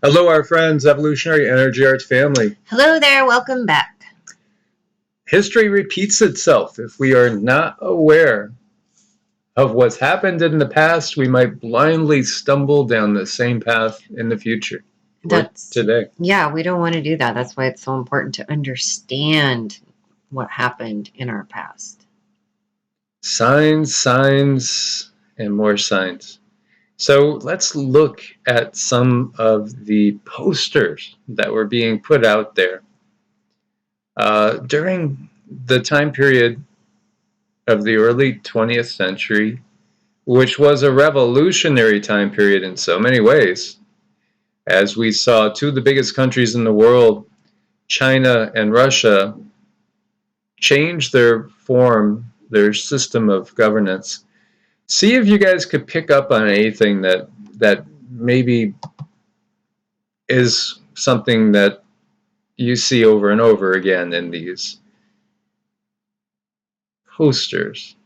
Hello, our friends, Evolutionary Energy Arts family. Hello there, welcome back. History repeats itself. If we are not aware of what's happened in the past, we might blindly stumble down the same path in the future. That's today. Yeah, we don't want to do that. That's why it's so important to understand what happened in our past. Signs, and more signs. So let's look at some of the posters that were being put out there during the time period of the early 20th century, which was a revolutionary time period in so many ways. As we saw, two of the biggest countries in the world, China and Russia, change their form, their system of governance. See if you guys could pick up on anything that maybe is something that you see over and over again in these posters.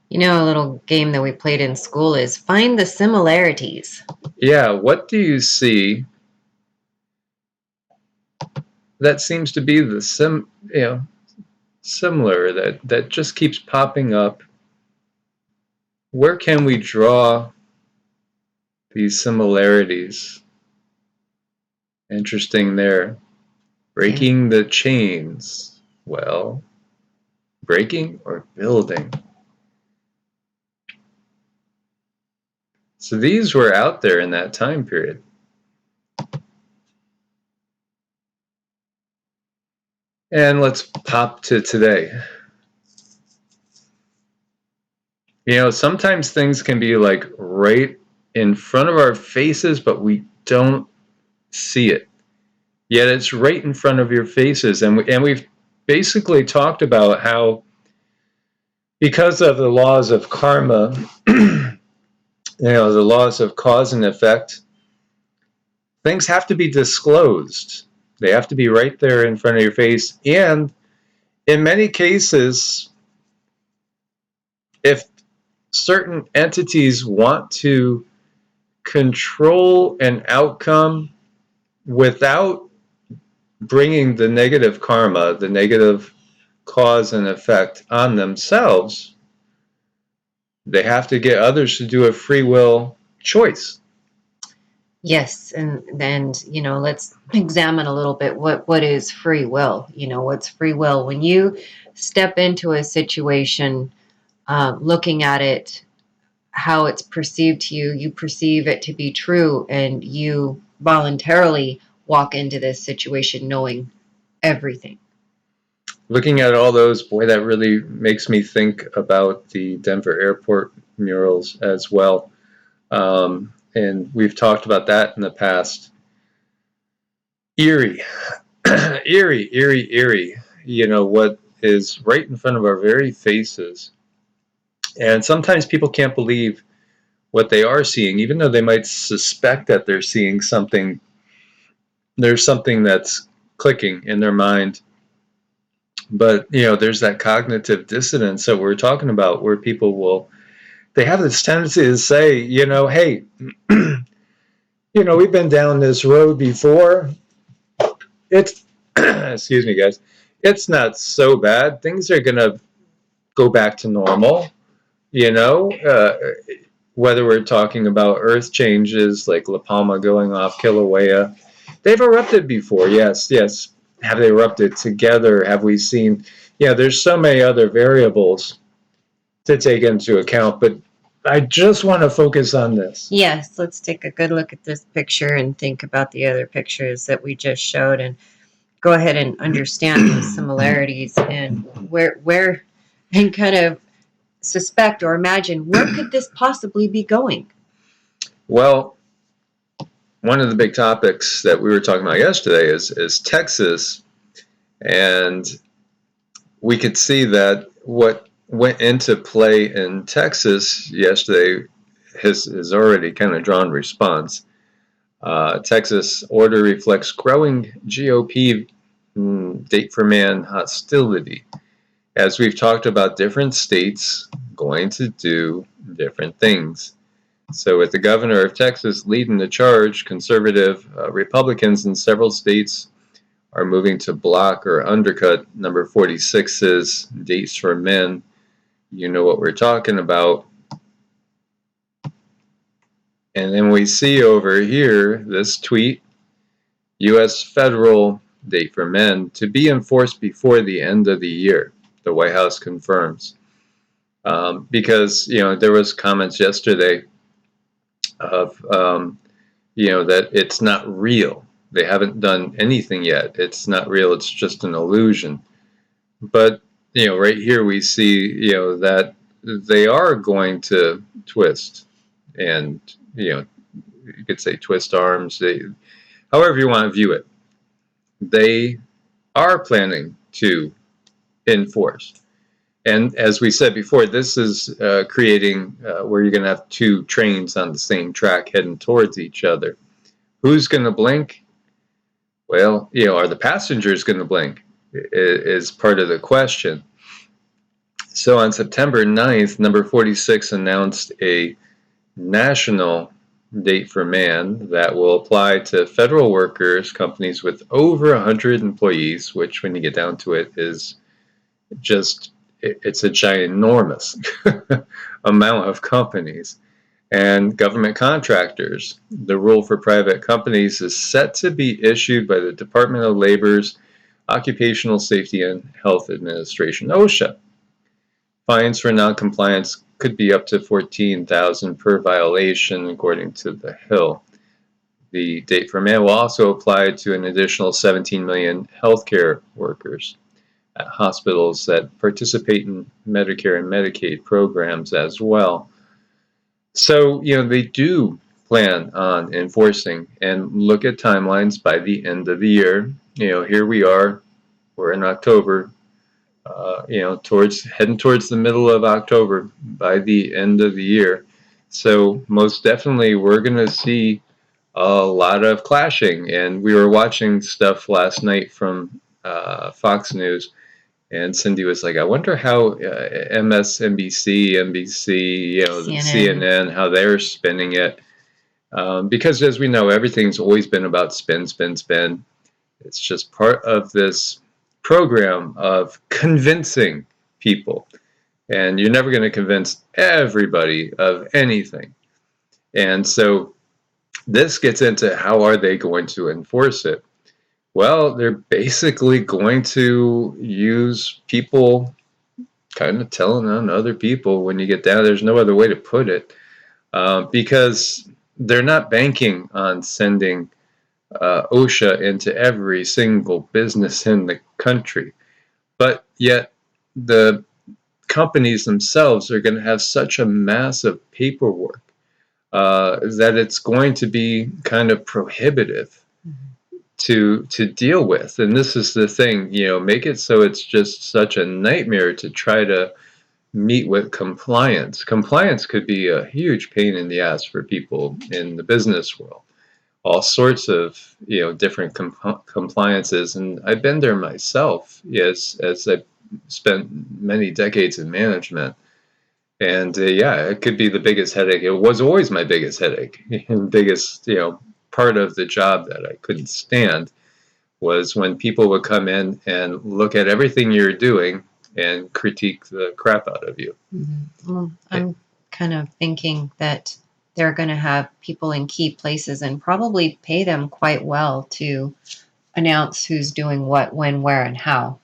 You know, a little game that we played in school is find the similarities. Yeah, what do you see that seems to be the similar that just keeps popping up? Where can we draw these similarities? Interesting there. Breaking the chains. Well, breaking or building? So these were out there in that time period. And let's pop to today. You know, sometimes things can be like right in front of our faces, but we don't see it. Yet it's right in front of your faces. And we've basically talked about how, because of the laws of karma, the laws of cause and effect, things have to be disclosed. They have to be right there in front of your face. And in many cases, if certain entities want to control an outcome without bringing the negative karma, the negative cause and effect on themselves, they have to get others to do a free will choice. Yes, and let's examine a little bit what is free will. What's free will? When you step into a situation, looking at it, how it's perceived to you, you perceive it to be true, and you voluntarily walk into this situation knowing everything. Looking at all those, boy, that really makes me think about the Denver airport murals as well. And we've talked about that in the past. Eerie. Eerie. You know, what is right in front of our very faces. And sometimes people can't believe what they are seeing, even though they might suspect that they're seeing something. There's something that's clicking in their mind. But, there's that cognitive dissonance that we're talking about, where people they have this tendency to say, hey, we've been down this road before. It's, excuse me, guys, it's not so bad. Things are going to go back to normal, whether we're talking about earth changes like La Palma going off Kilauea. They've erupted before, yes. Have they erupted together? Have we seen, there's so many other variables to take into account, but I just want to focus on this. Yes, let's take a good look at this picture and think about the other pictures that we just showed and go ahead and understand the similarities and where and kind of suspect or imagine where could this possibly be going. Well, one of the big topics that we were talking about yesterday is Texas, and we could see that what went into play in Texas yesterday has already kind of drawn response. Texas order reflects growing GOP date for man hostility. As we've talked about, different states going to do different things. So with the governor of Texas leading the charge, conservative Republicans in several states are moving to block or undercut number 46's dates for men. You know what we're talking about. And then we see over here this tweet, U.S. federal date for men to be enforced before the end of the year, the White House confirms. Because, there was comments yesterday of, that it's not real. They haven't done anything yet. It's not real. It's just an illusion. But, right here we see, that they are going to twist and, you could say twist arms, however you want to view it. They are planning to enforce. And as we said before, this is creating where you're going to have two trains on the same track heading towards each other. Who's going to blink? Well, are the passengers going to blink? Is part of the question. So on September 9th, number 46 announced a national date for man that will apply to federal workers, companies with over 100 employees, which when you get down to it is just, it's a ginormous amount of companies, and government contractors. The rule for private companies is set to be issued by the Department of Labor's Occupational Safety and Health Administration, OSHA. Fines for noncompliance could be up to $14,000 per violation, according to The Hill. The date for man will also apply to an additional 17 million healthcare workers at hospitals that participate in Medicare and Medicaid programs as well. So, they do plan on enforcing, and look at timelines by the end of the year. Here we are, we're in October. Heading towards the middle of October by the end of the year. So most definitely we're going to see a lot of clashing. And we were watching stuff last night from Fox News, and Cindy was like, I wonder how MSNBC, NBC, CNN, how they're spinning it. Because as we know, everything's always been about spin, spin, spin. It's just part of this program of convincing people, and you're never going to convince everybody of anything. And so this gets into how are they going to enforce it. Well, they're basically going to use people kind of telling on other people. When you get down, there's no other way to put it, because they're not banking on sending OSHA into every single business in the country. But yet the companies themselves are going to have such a massive paperwork that it's going to be kind of prohibitive to deal with. And this is the thing, make it so it's just such a nightmare to try to meet with compliance. Compliance could be a huge pain in the ass for people in the business world. All sorts of different compliances, and I've been there myself. Yes, as I've spent many decades in management, and it could be the biggest headache. It was always my biggest headache, and biggest part of the job that I couldn't stand was when people would come in and look at everything you're doing and critique the crap out of you. Mm-hmm. Well, I'm kind of thinking that they're going to have people in key places and probably pay them quite well to announce who's doing what, when, where, and how.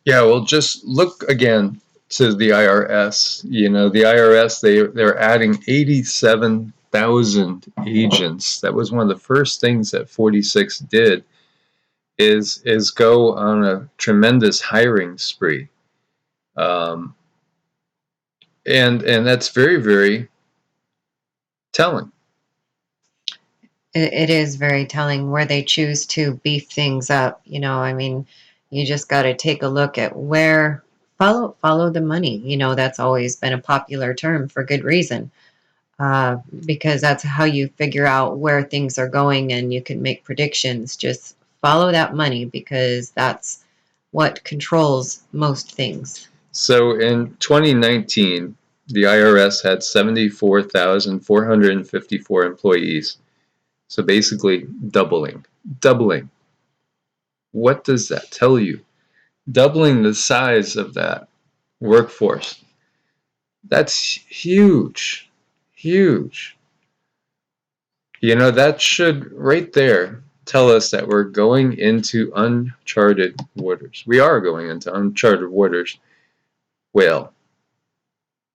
Yeah, well, just look again to the IRS. The IRS, they're adding 87,000 agents. That was one of the first things that 46 did, is go on a tremendous hiring spree. And that's very, very telling. It is very telling where they choose to beef things up. You just got to take a look at where follow the money. That's always been a popular term for good reason, because that's how you figure out where things are going and you can make predictions. Just follow that money, because that's what controls most things. So in 2019, the IRS had 74,454 employees. So basically doubling. What does that tell you? Doubling the size of that workforce. That's huge. Huge. That should right there tell us that we're going into uncharted waters. We are going into uncharted waters. Well,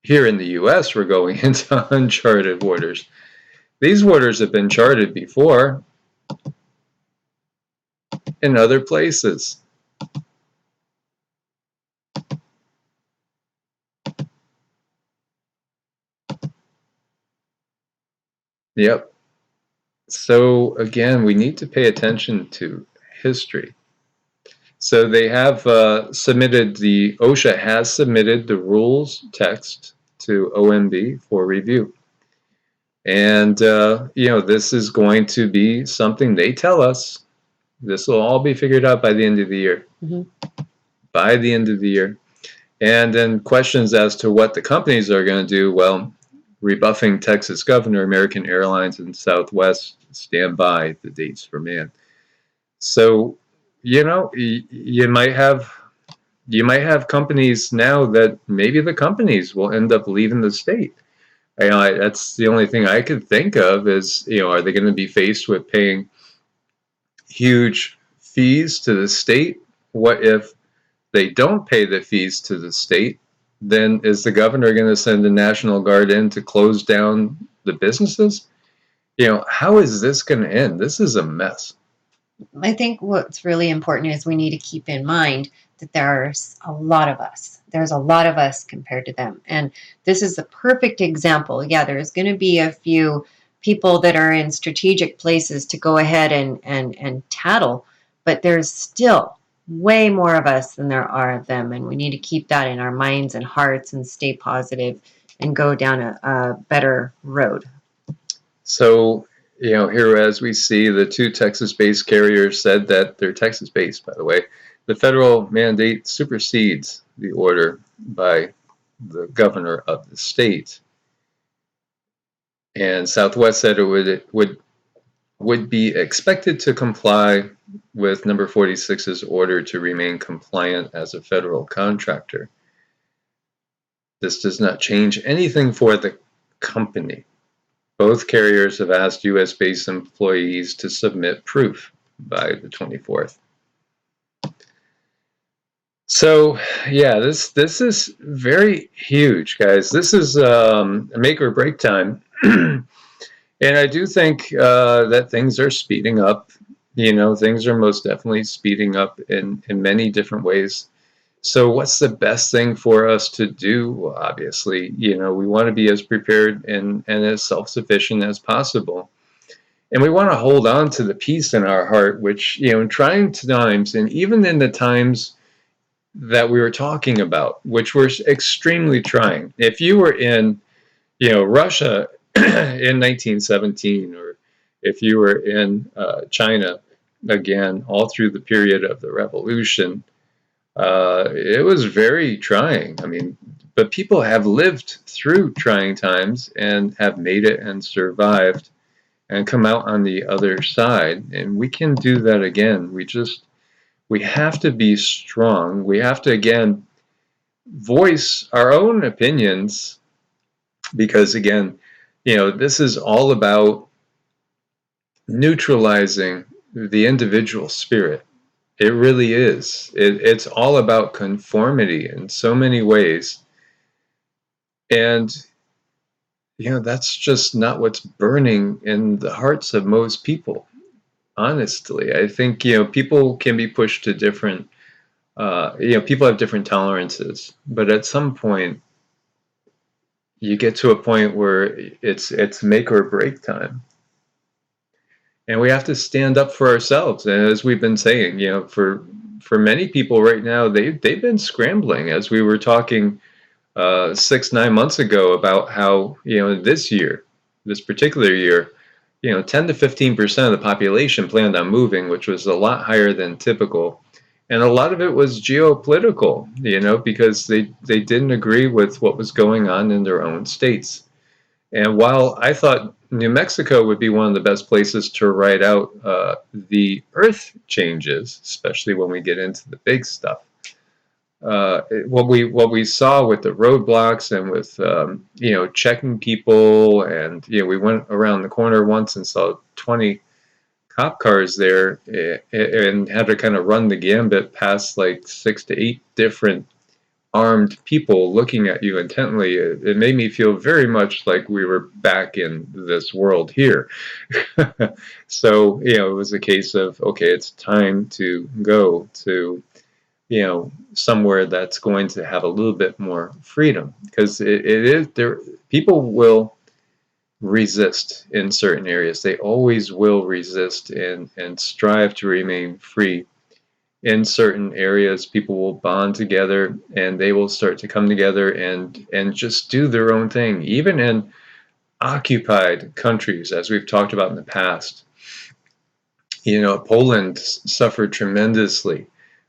here in the US, we're going into uncharted waters. These waters have been charted before in other places. Yep. So again, we need to pay attention to history. So they have submitted, the OSHA has submitted the rules text to OMB for review. And, this is going to be something they tell us. This will all be figured out by the end of the year. Mm-hmm. By the end of the year. And then questions as to what the companies are going to do. Well, rebuffing Texas governor, American Airlines, and Southwest stand by the dates for man. So, you might have companies now that maybe the companies will end up leaving the state. That's the only thing I could think of is, are they going to be faced with paying huge fees to the state? What if they don't pay the fees to the state? Then is the governor going to send the National Guard in to close down the businesses? How is this going to end? This is a mess. I think what's really important is we need to keep in mind that there's a lot of us. There's a lot of us compared to them. And this is a perfect example. Yeah, there's going to be a few people that are in strategic places to go ahead and tattle, but there's still way more of us than there are of them. And we need to keep that in our minds and hearts and stay positive and go down a better road. So, here as we see, the two Texas-based carriers said that they're Texas-based, by the way. The federal mandate supersedes the order by the governor of the state. And Southwest said it would be expected to comply with number 46's order to remain compliant as a federal contractor. This does not change anything for the company. Both carriers have asked U.S.-based employees to submit proof by the 24th. So, yeah, this is very huge, guys. This is a make or break time. And I do think that things are speeding up. Things are most definitely speeding up in many different ways. So what's the best thing for us to do? Well, obviously, we want to be as prepared and as self-sufficient as possible. And we want to hold on to the peace in our heart, which, in trying times, and even in the times that we were talking about, which were extremely trying. If you were in, Russia in 1917, or if you were in China, again, all through the period of the revolution, it was very trying. I mean, but people have lived through trying times and have made it and survived and come out on the other side. And we can do that again. We have to be strong. We have to, again, voice our own opinions, because, again, this is all about neutralizing the individual spirit. It really is. It's all about conformity in so many ways. And, that's just not what's burning in the hearts of most people, honestly. I think, people can be pushed to different, people have different tolerances. But at some point, you get to a point where it's make or break time. And we have to stand up for ourselves. And as we've been saying, for many people right now, they've been scrambling, as we were talking 6-9 months ago about how, this particular year, 10 to 15% of the population planned on moving, which was a lot higher than typical. And a lot of it was geopolitical, because they didn't agree with what was going on in their own states. And while I thought New Mexico would be one of the best places to write out the earth changes, especially when we get into the big stuff, what we saw with the roadblocks and with checking people, and we went around the corner once and saw 20 cop cars there, and had to kind of run the gambit past like 6 to 8 different armed people looking at you intently. It made me feel very much like we were back in this world here. So it was a case of, okay, it's time to go to somewhere that's going to have a little bit more freedom, because it is there. People will resist in certain areas. They always will resist and strive to remain free. In certain areas, people will bond together and they will start to come together and just do their own thing. Even in occupied countries, as we've talked about in the past, Poland suffered tremendously,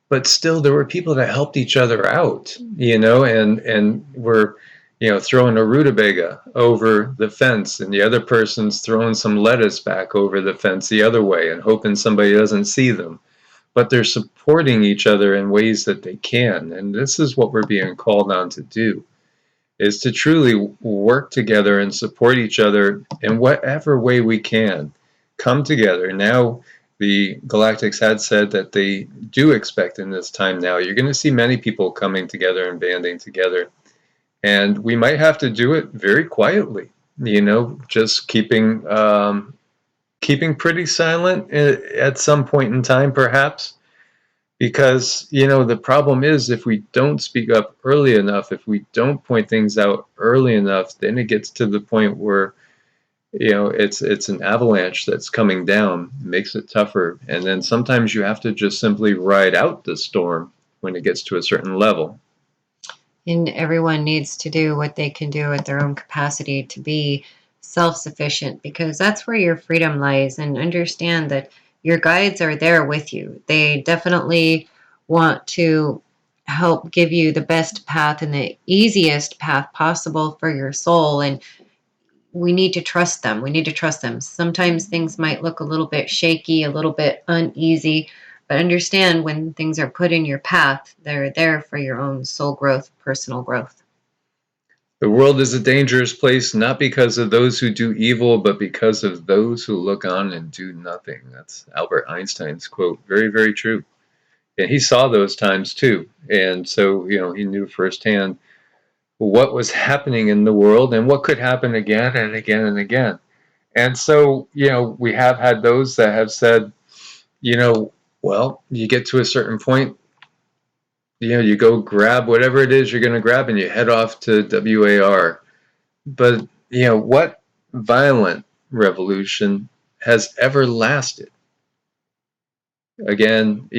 but still there were people that helped each other out, and were throwing a rutabaga over the fence, and the other person's throwing some lettuce back over the fence the other way and hoping somebody doesn't see them. But they're supporting each other in ways that they can. And this is what we're being called on to do, is to truly work together and support each other in whatever way we can. Come together. Now, the Galactics had said that they do expect in this time now, you're going to see many people coming together and banding together. And we might have to do it very quietly, just keeping pretty silent at some point in time, perhaps. Because, the problem is, if we don't speak up early enough, if we don't point things out early enough, then it gets to the point where, it's an avalanche that's coming down. It makes it tougher. And then sometimes you have to just simply ride out the storm when it gets to a certain level. And everyone needs to do what they can do at their own capacity to be self-sufficient, because that's where your freedom lies. And understand that your guides are there with you. They definitely want to help give you the best path and the easiest path possible for your soul. And we need to trust them. We need to trust them. Sometimes things might look a little bit shaky, a little bit uneasy, but understand, when things are put in your path, they're there for your own soul growth, personal growth. The world is a dangerous place, not because of those who do evil, but because of those who look on and do nothing. That's Albert Einstein's quote. Very, very true. And he saw those times too. And so, he knew firsthand what was happening in the world and what could happen again and again and again. And so, we have had those that have said, well, you get to a certain point, you go grab whatever it is you're going to grab and you head off to WAR. But, what violent revolution has ever lasted? Again,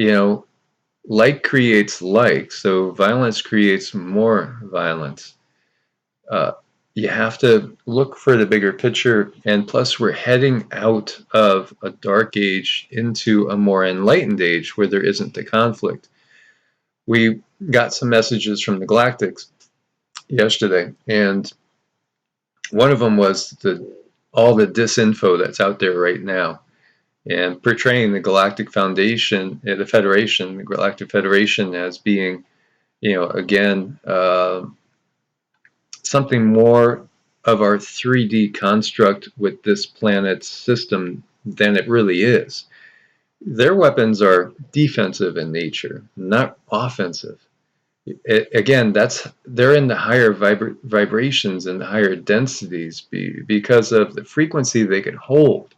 like creates like, so violence creates more violence. You have to look for the bigger picture, and plus we're heading out of a dark age into a more enlightened age where there isn't the conflict. We got some messages from the Galactics yesterday, and one of them was all the disinfo that's out there right now, and portraying the Galactic Foundation, the Federation, the Galactic Federation, as being, again, something more of our 3D construct with this planet's system than it really is. Their weapons are defensive in nature, not offensive. Again, they're in the higher vibrations and the higher densities because of the frequency they can hold,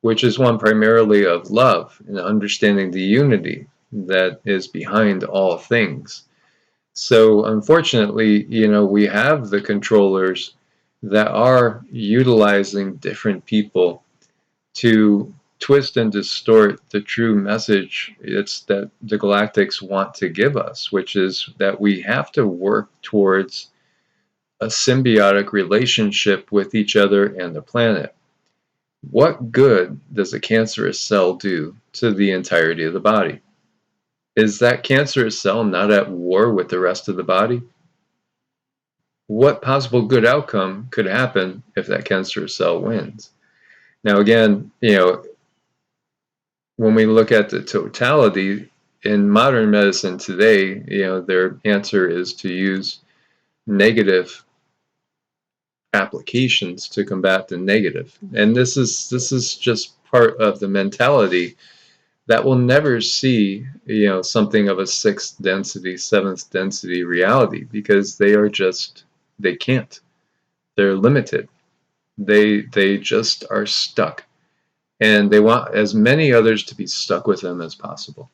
which is one primarily of love and understanding the unity that is behind all things. So unfortunately, we have the controllers that are utilizing different people to twist and distort the true message it's that the Galactics want to give us, which is that we have to work towards a symbiotic relationship with each other and the planet. What good does a cancerous cell do to the entirety of the body? Is that cancerous cell not at war with the rest of the body? What possible good outcome could happen if that cancerous cell wins? Now, again, when we look at the totality in modern medicine today, their answer is to use negative applications to combat the negative. And this is just part of the mentality that will never see, something of a sixth density, seventh density reality, because they can't. They're limited. They just are stuck. And they want as many others to be stuck with them as possible.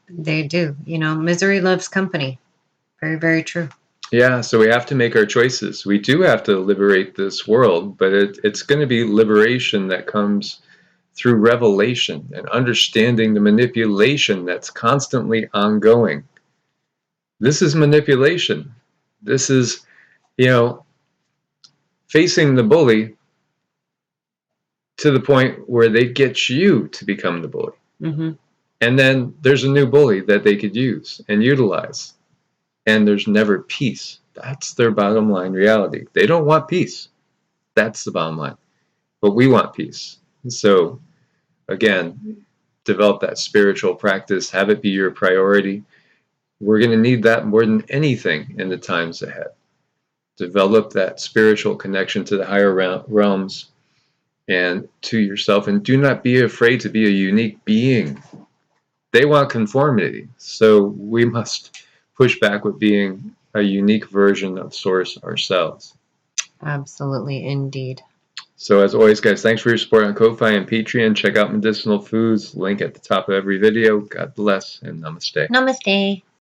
They do. Misery loves company. Very, very true. Yeah, so we have to make our choices. We do have to liberate this world, but it's going to be liberation that comes through revelation and understanding the manipulation that's constantly ongoing. This is manipulation. This is, facing the bully to the point where they get you to become the bully. Mm-hmm. And then there's a new bully that they could use and utilize. And there's never peace. That's their bottom line reality. They don't want peace. That's the bottom line. But we want peace. So, again, develop that spiritual practice. Have it be your priority. We're going to need that more than anything in the times ahead. Develop that spiritual connection to the higher realms and to yourself. And do not be afraid to be a unique being. They want conformity. So we must push back with being a unique version of Source ourselves. Absolutely, indeed. So as always, guys, thanks for your support on Ko-Fi and Patreon. Check out Medicinal Foods, link at the top of every video. God bless and namaste. Namaste.